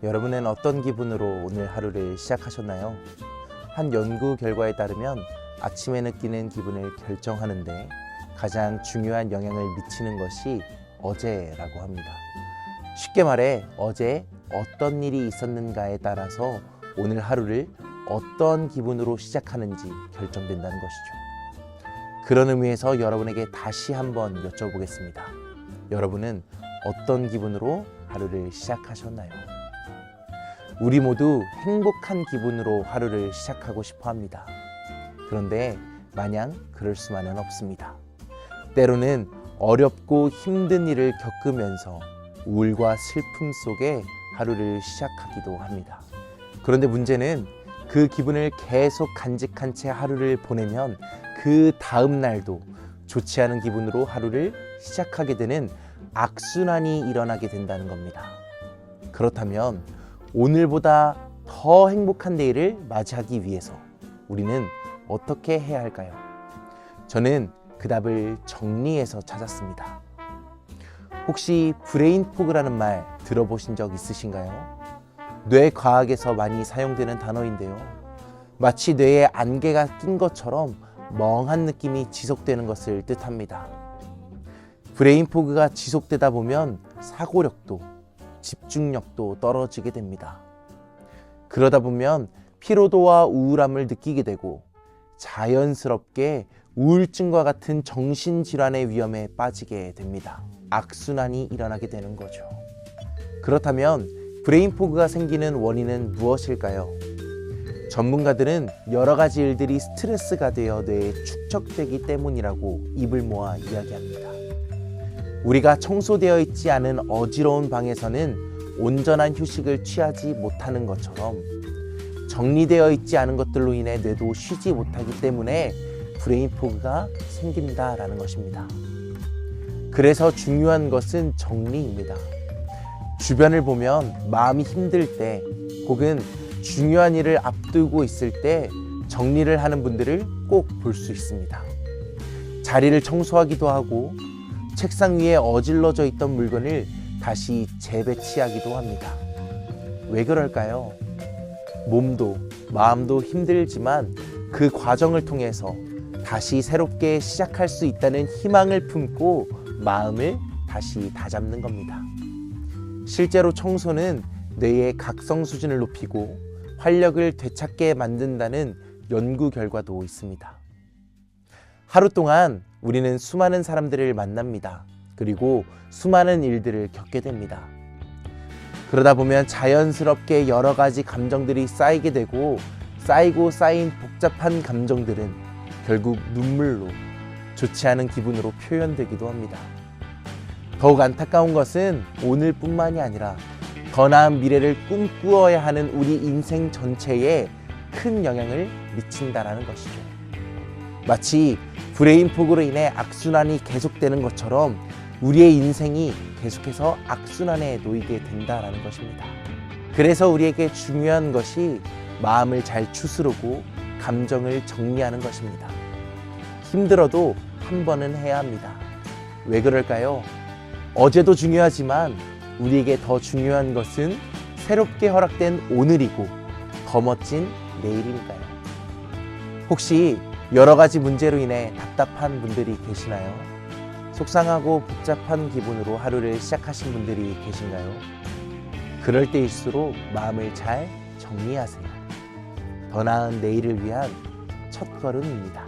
여러분은 어떤 기분으로 오늘 하루를 시작하셨나요? 한 연구 결과에 따르면 아침에 느끼는 기분을 결정하는데 가장 중요한 영향을 미치는 것이 어제라고 합니다. 쉽게 말해 어제 어떤 일이 있었는가에 따라서 오늘 하루를 어떤 기분으로 시작하는지 결정된다는 것이죠. 그런 의미에서 여러분에게 다시 한번 여쭤보겠습니다. 여러분은 어떤 기분으로 하루를 시작하셨나요? 우리 모두 행복한 기분으로 하루를 시작하고 싶어 합니다. 그런데 마냥 그럴 수만은 없습니다. 때로는 어렵고 힘든 일을 겪으면서 우울과 슬픔 속에 하루를 시작하기도 합니다. 그런데 문제는 그 기분을 계속 간직한 채 하루를 보내면 그 다음 날도 좋지 않은 기분으로 하루를 시작하게 되는 악순환이 일어나게 된다는 겁니다. 그렇다면 오늘보다 더 행복한 내일을 맞이하기 위해서 우리는 어떻게 해야 할까요? 저는 그 답을 정리해서 찾았습니다. 혹시 브레인 포그라는 말 들어보신 적 있으신가요? 뇌과학에서 많이 사용되는 단어인데요. 마치 뇌에 안개가 낀 것처럼 멍한 느낌이 지속되는 것을 뜻합니다. 브레인 포그가 지속되다 보면 사고력도 집중력도 떨어지게 됩니다. 그러다 보면 피로도와 우울함을 느끼게 되고 자연스럽게 우울증과 같은 정신질환의 위험에 빠지게 됩니다. 악순환이 일어나게 되는 거죠. 그렇다면 브레인 포그가 생기는 원인은 무엇일까요? 전문가들은 여러 가지 일들이 스트레스가 되어 뇌에 축적되기 때문이라고 입을 모아 이야기합니다. 우리가 청소되어 있지 않은 어지러운 방에서는 온전한 휴식을 취하지 못하는 것처럼 정리되어 있지 않은 것들로 인해 뇌도 쉬지 못하기 때문에 브레인 포그가 생긴다라는 것입니다. 그래서 중요한 것은 정리입니다. 주변을 보면 마음이 힘들 때 혹은 중요한 일을 앞두고 있을 때 정리를 하는 분들을 꼭 볼 수 있습니다. 자리를 청소하기도 하고 책상 위에 어질러져 있던 물건을 다시 재배치하기도 합니다. 왜 그럴까요? 몸도 마음도 힘들지만 그 과정을 통해서 다시 새롭게 시작할 수 있다는 희망을 품고 마음을 다시 다잡는 겁니다. 실제로 청소는 뇌의 각성 수준을 높이고 활력을 되찾게 만든다는 연구 결과도 있습니다. 하루 동안 우리는 수많은 사람들을 만납니다. 그리고 수많은 일들을 겪게 됩니다. 그러다 보면 자연스럽게 여러 가지 감정들이 쌓이게 되고 쌓이고 쌓인 복잡한 감정들은 결국 눈물로 좋지 않은 기분으로 표현되기도 합니다. 더욱 안타까운 것은 오늘뿐만이 아니라 더 나은 미래를 꿈꾸어야 하는 우리 인생 전체에 큰 영향을 미친다는 것이죠. 마치 브레인 포그로 인해 악순환이 계속되는 것처럼 우리의 인생이 계속해서 악순환에 놓이게 된다는 것입니다. 그래서 우리에게 중요한 것이 마음을 잘 추스르고 감정을 정리하는 것입니다. 힘들어도 한 번은 해야 합니다. 왜 그럴까요? 어제도 중요하지만 우리에게 더 중요한 것은 새롭게 허락된 오늘이고 더 멋진 내일이니까요. 혹시 여러 가지 문제로 인해 답답한 분들이 계시나요? 속상하고 복잡한 기분으로 하루를 시작하신 분들이 계신가요? 그럴 때일수록 마음을 잘 정리하세요. 더 나은 내일을 위한 첫걸음입니다.